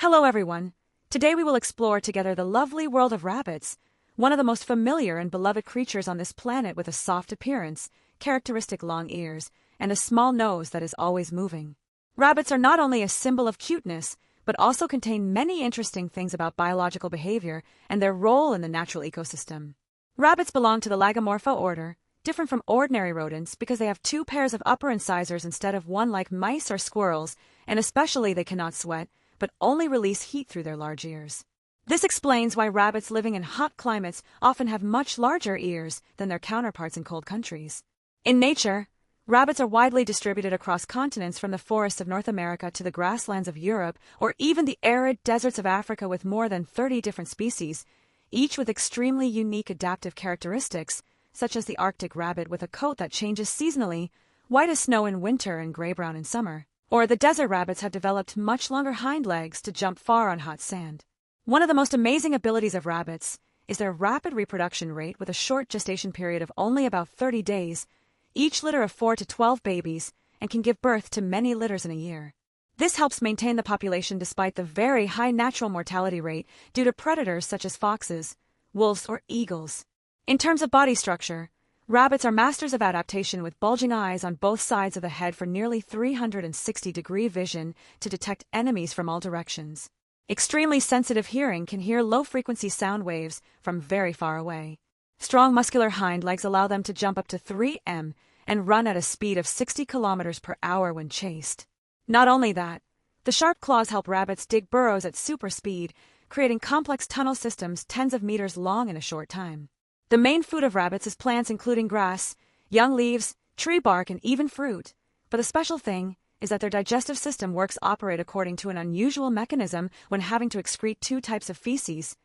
Hello everyone. Today we will explore together the lovely world of rabbits, one of the most familiar and beloved creatures on this planet with a soft appearance, characteristic long ears, and a small nose that is always moving. Rabbits are not only a symbol of cuteness, but also contain many interesting things about biological behavior and their role in the natural ecosystem. Rabbits belong to the Lagomorpha order, different from ordinary rodents because they have two pairs of upper incisors instead of one like mice or squirrels, and especially they cannot sweat, but only release heat through their large ears. This explains why rabbits living in hot climates often have much larger ears than their counterparts in cold countries. In nature, rabbits are widely distributed across continents from the forests of North America to the grasslands of Europe or even the arid deserts of Africa with more than 30 different species, each with extremely unique adaptive characteristics, such as the Arctic rabbit with a coat that changes seasonally, white as snow in winter and gray-brown in summer. Or the desert rabbits have developed much longer hind legs to jump far on hot sand. One of the most amazing abilities of rabbits is their rapid reproduction rate with a short gestation period of only about 30 days, each litter of 4 to 12 babies, and can give birth to many litters in a year. This helps maintain the population despite the very high natural mortality rate due to predators such as foxes, wolves, or eagles. In terms of body structure, rabbits are masters of adaptation with bulging eyes on both sides of the head for nearly 360-degree vision to detect enemies from all directions. Extremely sensitive hearing can hear low-frequency sound waves from very far away. Strong muscular hind legs allow them to jump up to 3 m and run at a speed of 60 km per hour when chased. Not only that, the sharp claws help rabbits dig burrows at super speed, creating complex tunnel systems tens of meters long in a short time. The main food of rabbits is plants including grass, young leaves, tree bark, and even fruit. But the special thing is that their digestive system operate according to an unusual mechanism when having to excrete two types of feces.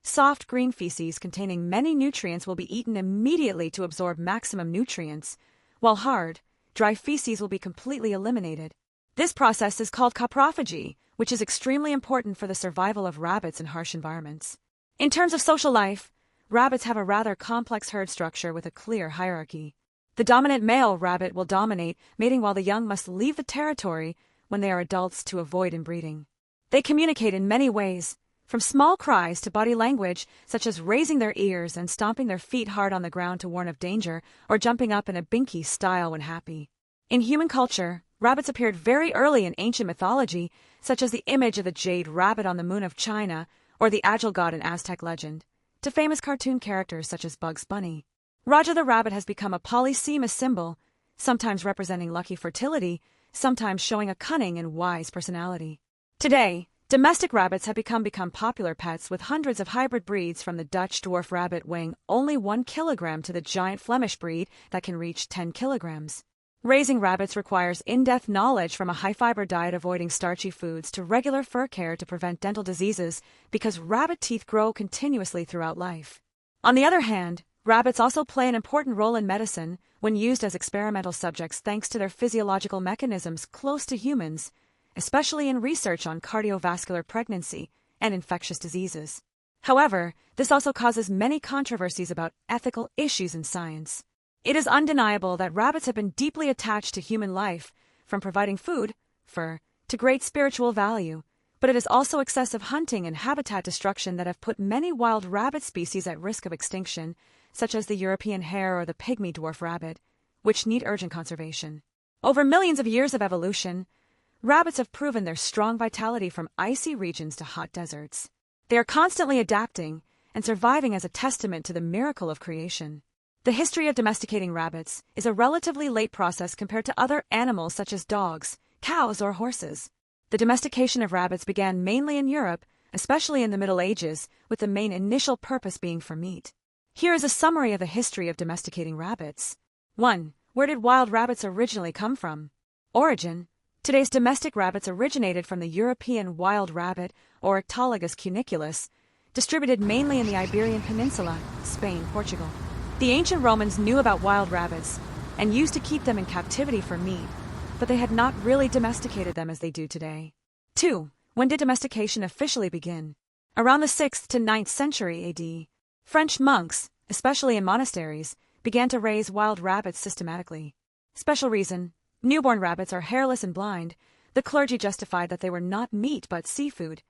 Soft green feces containing many nutrients will be eaten immediately to absorb maximum nutrients, while hard, dry feces will be completely eliminated. This process is called coprophagy, which is extremely important for the survival of rabbits in harsh environments. In terms of social life, rabbits have a rather complex herd structure with a clear hierarchy. The dominant male rabbit will dominate, mating while the young must leave the territory when they are adults to avoid inbreeding. They communicate in many ways, from small cries to body language, such as raising their ears and stomping their feet hard on the ground to warn of danger, or jumping up in a binky style when happy. In human culture, rabbits appeared very early in ancient mythology, such as the image of the jade rabbit on the moon of China, or the agile god in Aztec legend, to famous cartoon characters such as Bugs Bunny. Roger the rabbit has become a polysemous symbol, sometimes representing lucky fertility, sometimes showing a cunning and wise personality. Today, domestic rabbits have become popular pets with hundreds of hybrid breeds from the Dutch dwarf rabbit weighing only 1 kilogram to the giant Flemish breed that can reach 10 kilograms. Raising rabbits requires in-depth knowledge from a high-fiber diet avoiding starchy foods to regular fur care to prevent dental diseases because rabbit teeth grow continuously throughout life. On the other hand, rabbits also play an important role in medicine when used as experimental subjects thanks to their physiological mechanisms close to humans, especially in research on cardiovascular pregnancy and infectious diseases. However, this also causes many controversies about ethical issues in science. It is undeniable that rabbits have been deeply attached to human life, from providing food, fur, to great spiritual value, but it is also excessive hunting and habitat destruction that have put many wild rabbit species at risk of extinction, such as the European hare or the pygmy dwarf rabbit, which need urgent conservation. Over millions of years of evolution, rabbits have proven their strong vitality from icy regions to hot deserts. They are constantly adapting and surviving as a testament to the miracle of creation. The history of domesticating rabbits is a relatively late process compared to other animals such as dogs, cows, or horses. The domestication of rabbits began mainly in Europe, especially in the Middle Ages, with the main initial purpose being for meat. Here is a summary of the history of domesticating rabbits. 1. Where did wild rabbits originally come from? Origin. Today's domestic rabbits originated from the European wild rabbit, or Autolygus cuniculus, distributed mainly in the Iberian Peninsula, Spain, Portugal. The ancient Romans knew about wild rabbits and used to keep them in captivity for meat, but they had not really domesticated them as they do today. 2. When did domestication officially begin? Around the 6th to 9th century AD, French monks, especially in monasteries, began to raise wild rabbits systematically. Special reason: newborn rabbits are hairless and blind. The clergy justified that they were not meat but seafood.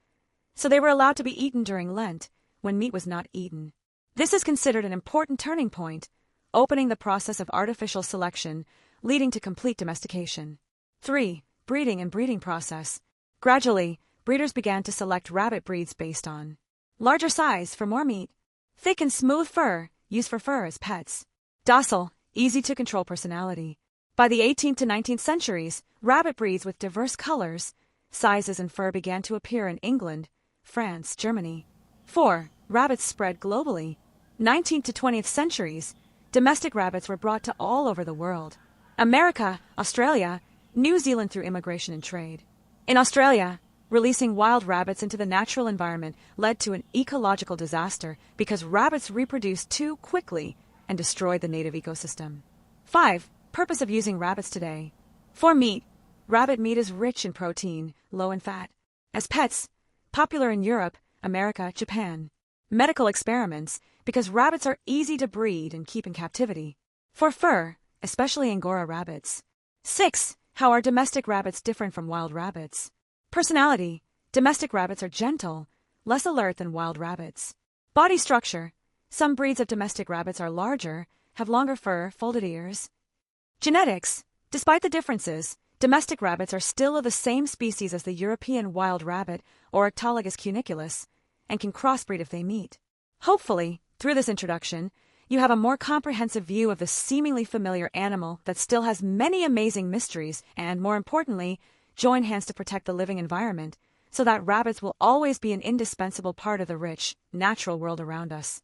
so they were allowed to be eaten during Lent, when meat was not eaten. This is considered an important turning point, opening the process of artificial selection, leading to complete domestication. 3. Breeding and breeding process. Gradually, breeders began to select rabbit breeds based on larger size for more meat, thick and smooth fur, used for fur as pets, docile, easy to control personality. By the 18th to 19th centuries, rabbit breeds with diverse colors, sizes and fur began to appear in England, France, Germany. 4. Rabbits spread globally. 19th to 20th centuries, domestic rabbits were brought to all over the world. America, Australia, New Zealand through immigration and trade. In Australia, releasing wild rabbits into the natural environment led to an ecological disaster because rabbits reproduced too quickly and destroyed the native ecosystem. 5. Purpose of using rabbits today. For meat, rabbit meat is rich in protein, low in fat. As pets, popular in Europe, America, Japan. Medical experiments, because rabbits are easy to breed and keep in captivity. For fur, especially Angora rabbits. 6. How are domestic rabbits different from wild rabbits? Personality. Domestic rabbits are gentle, less alert than wild rabbits. Body structure. Some breeds of domestic rabbits are larger, have longer fur, folded ears. Genetics. Despite the differences, domestic rabbits are still of the same species as the European wild rabbit or Orctolagus cuniculus, and can crossbreed if they meet. Hopefully, through this introduction, you have a more comprehensive view of the seemingly familiar animal that still has many amazing mysteries and, more importantly, join hands to protect the living environment so that rabbits will always be an indispensable part of the rich, natural world around us.